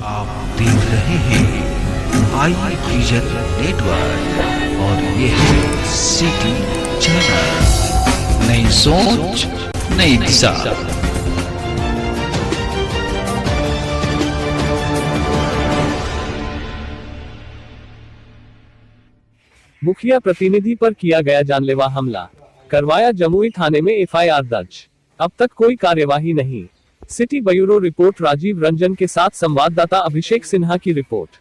आप देख रहे हैं आई विजन नेटवर्क और ये है सिटी चैनल। नई सोच नई दिशा। मुखिया प्रतिनिधि पर किया गया जानलेवा हमला, करवाया जमुई थाने में एफआईआर दर्ज, अब तक कोई कार्यवाही नहीं। City bureau report Rajiv Ranjan के साथ संवाददाता अभिषेक सिन्हा की रिपोर्ट।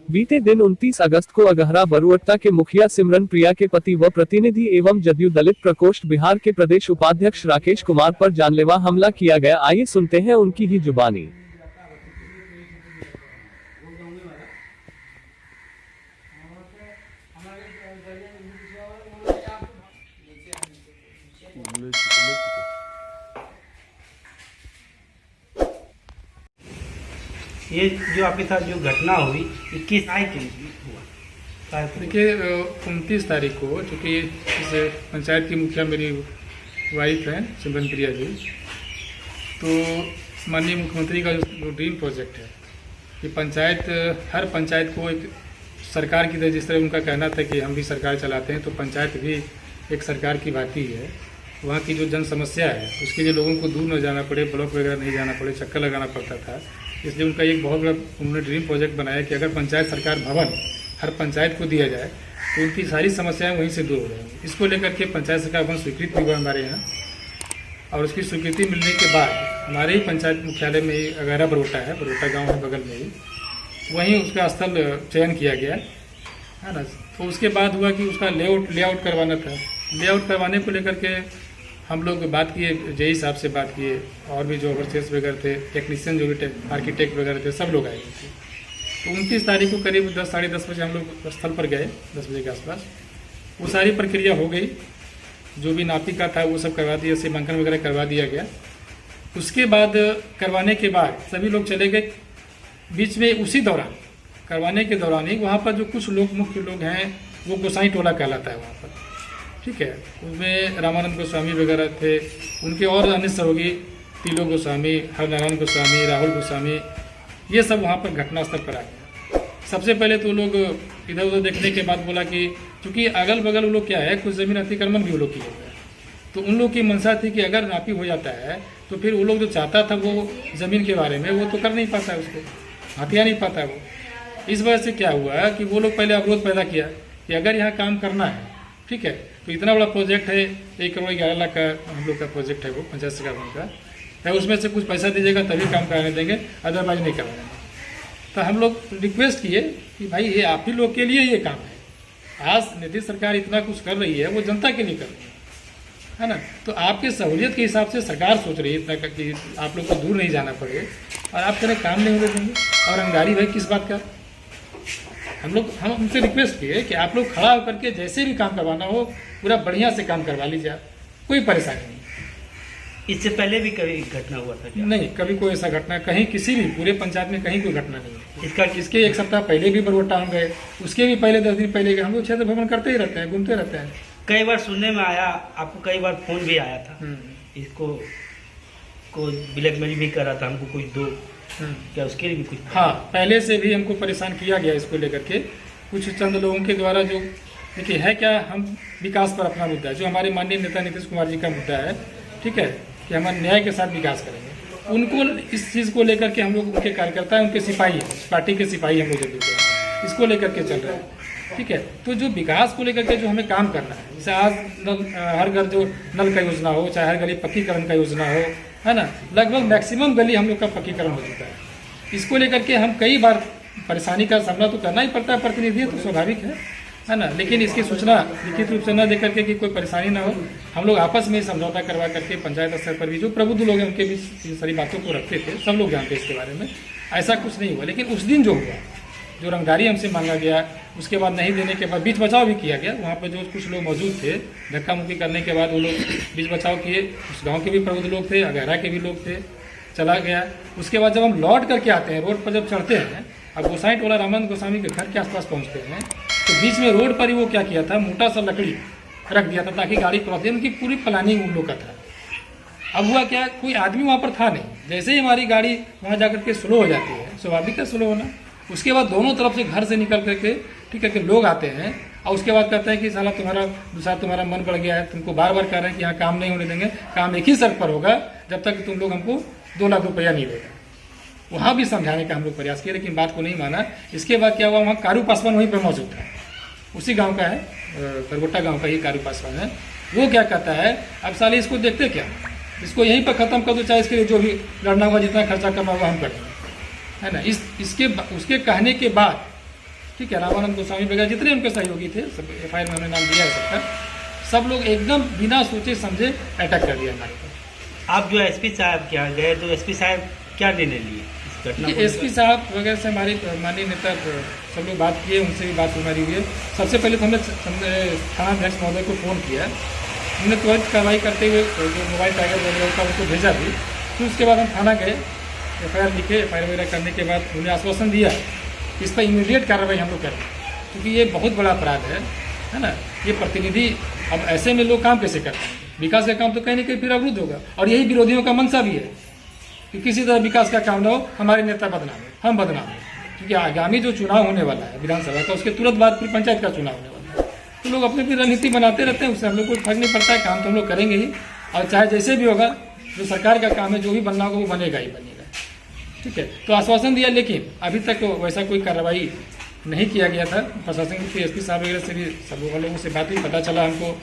बीते दिन 29 अगस्त को अगहरा बरुअट्टा के मुखिया सिमरन प्रिया के पति व प्रतिनिधि एवं जदयू दलित प्रकोष्ठ बिहार के प्रदेश उपाध्यक्ष राकेश कुमार पर जानलेवा हमला किया गया। आइए सुनते हैं उनकी ही जुबानी। ये जो आपके साथ जो घटना हुई ये किस तारीख के हुआ? देखिए 29 तारीख को, चूँकि इस पंचायत की मुखिया मेरी वाइफ हैं सिमरन प्रिया जी, तो माननीय मुख्यमंत्री का जो ड्रीम प्रोजेक्ट है कि पंचायत, हर पंचायत को एक सरकार की तरह, जिस तरह उनका कहना था कि हम भी सरकार चलाते हैं, तो पंचायत भी एक सरकार की भांति है। वहाँ की जो जन समस्या है उसके लिए लोगों को दूर न जाना पड़े, ब्लॉक वगैरह नहीं जाना पड़े, चक्कर लगाना पड़ता था। इसलिए उनका एक बहुत बड़ा उन्होंने ड्रीम प्रोजेक्ट बनाया कि अगर पंचायत सरकार भवन हर पंचायत को दिया जाए तो उनकी सारी समस्याएं वहीं से दूर हो जाएंगी। इसको लेकर के पंचायत सरकार भवन स्वीकृत हुआ हमारे यहाँ, और उसकी स्वीकृति मिलने के बाद हमारे ही पंचायत मुख्यालय में ही अगहरा बरुअट्टा है, बरुअट्टा गाँव है बगल में ही, वहीं उसका स्थल चयन किया गया है ना। तो उसके बाद हुआ कि उसका लेआउट करवाना था। लेआउट करवाने को लेकर के हम लोग बात किए, जेई साहब से बात किए, और भी जो ओवरसेयर्स वगैरह थे, टेक्नीशियन जो भी आर्किटेक्ट वगैरह थे, सब लोग आए थे। तो 29 तारीख को करीब 10 साढ़े 10 बजे हम लोग स्थल पर गए, 10 बजे के आसपास। वो सारी प्रक्रिया हो गई, जो भी नापी का था वो सब करवा दिया, सीमांकन वगैरह करवा दिया गया। उसके बाद करवाने के बाद सभी लोग चले गए। बीच में उसी दौरान, करवाने के दौरान ही वहाँ पर जो कुछ लोग, मुख्य लोग हैं, वो गोसाई टोला कहलाता है वहाँ पर, ठीक है। उसमें रामानंद गोस्वामी वगैरह थे, उनके और अन्य सहयोगी तिलो गोस्वामी, हरनारायण गोस्वामी, राहुल गोस्वामी, ये सब वहाँ पर घटनास्थल पर आ गए। सबसे पहले तो लोग इधर उधर देखने के बाद बोला कि चूँकि अगल बगल वो लोग क्या है, कुछ ज़मीन अतिक्रमण भी वो लोग किए हुए हैं, तो उन लोग की मंशा थी कि अगर नापी हो जाता है तो फिर वो लोग जो चाहता था वो ज़मीन के बारे में, वो तो कर नहीं पाता है, उसको हथिया नहीं पाता है वो। इस वजह से क्या हुआ कि वो लोग पहले अवरोध पैदा किया कि अगर यहाँ काम करना है, ठीक है, तो इतना बड़ा प्रोजेक्ट है, 1 करोड़ 11 लाख का हम लोग का प्रोजेक्ट है वो पंचायत सरकार भवन का है, उसमें से कुछ पैसा दीजिएगा तभी काम कराने देंगे, अदरवाइज नहीं करवाएंगे। तो हम लोग रिक्वेस्ट किए कि भाई ये आप ही लोग के लिए ये काम है, आज नीतीश सरकार इतना कुछ कर रही है, वो जनता के लिए कर रही है ना। तो आपके सहूलियत के हिसाब से सरकार सोच रही है इतना कि आप लोग को दूर नहीं जाना पड़े, और आप करें काम नहीं होने देंगे, और रंगदारी भाई किस बात का। हम उनसे रिक्वेस्ट किए कि आप लोग खड़ा होकर के जैसे भी काम करवाना हो पूरा बढ़िया से काम करवा लीजिए, कोई परेशानी नहीं। इससे पहले भी कभी घटना हुआ था क्या? नहीं, कभी कोई ऐसा घटना कहीं किसी भी पूरे पंचायत में कहीं कोई घटना नहीं। इसके 1 सप्ताह पहले भी बरुअट्टा हम गए, उसके भी पहले 10 दिन पहले गए। हम लोग क्षेत्र भ्रमण करते ही रहते हैं, घूमते रहते हैं। कई बार सुनने में आया, आपको कई बार फोन भी आया था, इसको को ब्लैकमेल भी कर रहा था, हमको कुछ दो, क्या उसके लिए भी कुछ? हाँ, पहले से भी हमको परेशान किया गया इसको लेकर के, कुछ चंद लोगों के द्वारा। जो देखिए है क्या, हम विकास पर अपना मुद्दा है, जो हमारे माननीय नेता नीतीश कुमार जी का मुद्दा है, ठीक है, कि हम न्याय के साथ विकास करेंगे। उनको इस चीज़ को लेकर के हम लोग, उनके कार्यकर्ता हैं, उनके सिपाही हैं, पार्टी के सिपाही हम लोग जब हैं, इसको लेकर के चल रहे हैं, ठीक है। तो जो विकास को लेकर के जो हमें काम करना है, जैसे आज हर घर जो नल का योजना हो, चाहे हर गली पक्कीकरण का योजना हो, है ना, लगभग मैक्सिमम गली हम लोग का पक्कीकरण हो चुका है। इसको लेकर के हम कई बार परेशानी का सामना तो करना ही पड़ता है, प्रतिनिधि तो स्वाभाविक है ना, लेकिन इसकी सूचना लिखित रूप से न देकर के कि कोई परेशानी ना हो, हम लोग आपस में ही समझौता करवा करके पंचायत स्तर पर भी जो प्रबुद्ध लोग हैं उनके भी सारी बातों को रखते थे, सब लोग जानते इसके बारे में, ऐसा कुछ नहीं हुआ। लेकिन उस दिन जो हुआ, जो रंगदारी हमसे मांगा गया, उसके बाद नहीं देने के बाद बीच बचाव भी किया गया। वहाँ पर जो कुछ लोग मौजूद थे, धक्का मुक्की करने के बाद वो लोग बीच बचाव किए, उस गाँव के भी प्रबुद्ध लोग थे, अगहरा के भी लोग थे, चला गया। उसके बाद जब हम लौट करके आते हैं, रोड पर जब चढ़ते हैं, अब गोसाई टोला रामानंद गोस्वामी के घर के आसपास पहुँचते हैं, तो बीच में रोड पर ही वो क्या किया था, मोटा सा लकड़ी रख दिया था ताकि गाड़ी क्रॉस दे। उनकी पूरी प्लानिंग उन लोग का था। अब हुआ क्या, कोई आदमी वहाँ पर था नहीं, जैसे ही हमारी गाड़ी वहाँ जाकर के स्लो हो जाती है स्वाभाविक है स्लो होना। उसके बाद दोनों तरफ से घर से निकल करके ठीक है कि लोग आते हैं और उसके बाद कहते हैं कि साला तुम्हारा मन बढ़ गया है, तुमको बार बार कह रहे हैं कि यहाँ काम नहीं होने देंगे, काम एक ही शर्त पर होगा जब तक तुम लोग हमको 2 लाख रुपया नहीं देगा। वहाँ भी समझाने का हम लोग प्रयास किए लेकिन बात को नहीं माना। इसके बाद क्या हुआ, वहाँ कारू पासवान वहीं पर मौजूद था, उसी गांव का है, बरगोटा गांव का ये कारू पासवान है। वो क्या कहता है, अब साले इसको देखते क्या, इसको यहीं पर ख़त्म कर दो, चाहे इसके लिए जो भी लड़ना हुआ जितना खर्चा करना हुआ हम करेंगे, है ना। उसके कहने के बाद ठीक है, रामानंद गोस्वामी वगैरह जितने उनके सहयोगी थे, सब FIR में हमने नाम दिया है सबका, सब लोग एकदम बिना सोचे समझे अटैक कर दिया हमारे पर। आप जो SP साहब के यहाँ गए तो SP साहब क्या निर्णय लिए इस घटना को? SP साहब वगैरह से हमारे माननीय नेता सब लोग बात किए, उनसे भी बात हमारी हुई है। सबसे पहले तो हमने थानाध्यक्ष महोदय को फ़ोन किया, हमने तुरंत कार्रवाई करते हुए जो मोबाइल टाइगर वगैरह का उनको भेजा भी। फिर उसके बाद हम थाना गए, FIR लिखे, FIR वगैरह करने के बाद उन्हें आश्वासन दिया कि इस पर इमीडिएट कार्रवाई हम लोग करें, क्योंकि ये बहुत बड़ा अपराध है ना। ये प्रतिनिधि, अब ऐसे में लोग काम कैसे करते हैं, विकास का काम तो कहीं ना कहीं फिर अवरुद्ध होगा। और यही विरोधियों का मंशा भी है कि किसी तरह विकास का काम ना हो, हमारे नेता बदनाम है, हम बदनाम है। क्योंकि आगामी जो चुनाव होने वाला है विधानसभा का, उसके तुरंत बाद फिर पंचायत का चुनाव होने वाला है, तो लोग अपनी रणनीति बनाते रहते हैं, उससे हम लोग को फर्क नहीं पड़ता है, काम तो हम लोग करेंगे ही। और चाहे जैसे भी होगा, जो सरकार का काम है, जो भी बनना होगा वो बनेगा ही बनेगा, ठीक है। तो आश्वासन दिया, लेकिन अभी तक तो वैसा कोई कार्रवाई नहीं किया गया था। प्रशासन के SP साहब वगैरह से भी सब लोगों से बात हुई, पता चला हमको,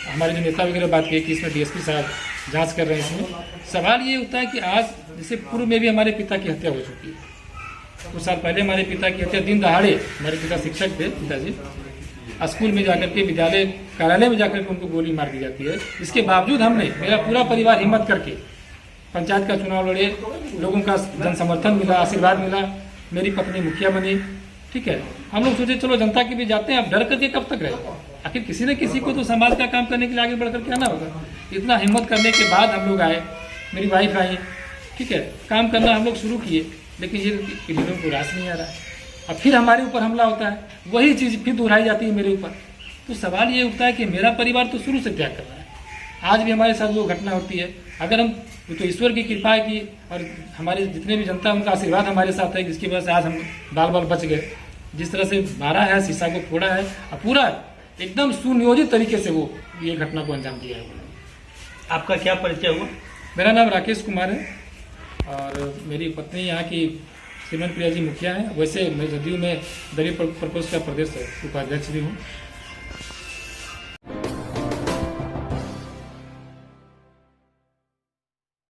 हमारे जो नेता वगैरह बात किए कि इसमें DSP साहब जांच कर रहे हैं इसमें। सवाल ये होता है कि आज जैसे पूर्व में भी हमारे पिता की हत्या हो चुकी है, कुछ साल पहले हमारे पिता की हत्या दिन दहाड़े, हमारे पिता शिक्षक थे, पिताजी स्कूल में जाकर के, विद्यालय कार्यालय में जाकर के उनको गोली मार दी जाती है। इसके बावजूद हमने, मेरा पूरा परिवार हिम्मत करके पंचायत का चुनाव लड़े, लोगों का जन समर्थन मिला, आशीर्वाद मिला, मेरी पत्नी मुखिया बनी, ठीक है। हम लोग सोचे चलो जनता के भी जाते हैं, अब डर करके कब तक रहेगा, आखिर किसी न किसी को तो समाज का काम करने के लिए आगे बढ़ करके आना होगा। इतना हिम्मत करने के बाद हम लोग आए, मेरी वाइफ आई, ठीक है, काम करना हम लोग शुरू किए, लेकिन ये लोगों को रास नहीं आ रहा है। अब फिर हमारे ऊपर हमला होता है, वही चीज़ फिर दोहराई जाती है मेरे ऊपर। तो सवाल ये उठता है कि मेरा परिवार तो शुरू से त्याग कर रहा है, आज भी हमारे साथ वो घटना होती है। अगर हम तो ईश्वर की कृपा है कि, और हमारे जितने भी जनता उनका आशीर्वाद हमारे साथ है, जिसकी वजह से आज हम बाल बाल बच गए। जिस तरह से मारा है, शीशा को फोड़ा है, और पूरा एकदम सुनियोजित तरीके से वो ये घटना को अंजाम दिया है। आपका क्या परिचय हुआ? मेरा नाम राकेश कुमार है और मेरी पत्नी यहाँ की श्रीमन प्रिया जी मुखिया है। वैसे मैं जदयू में दलित प्रकोष्ठ का प्रदेश उपाध्यक्ष भी हूँ।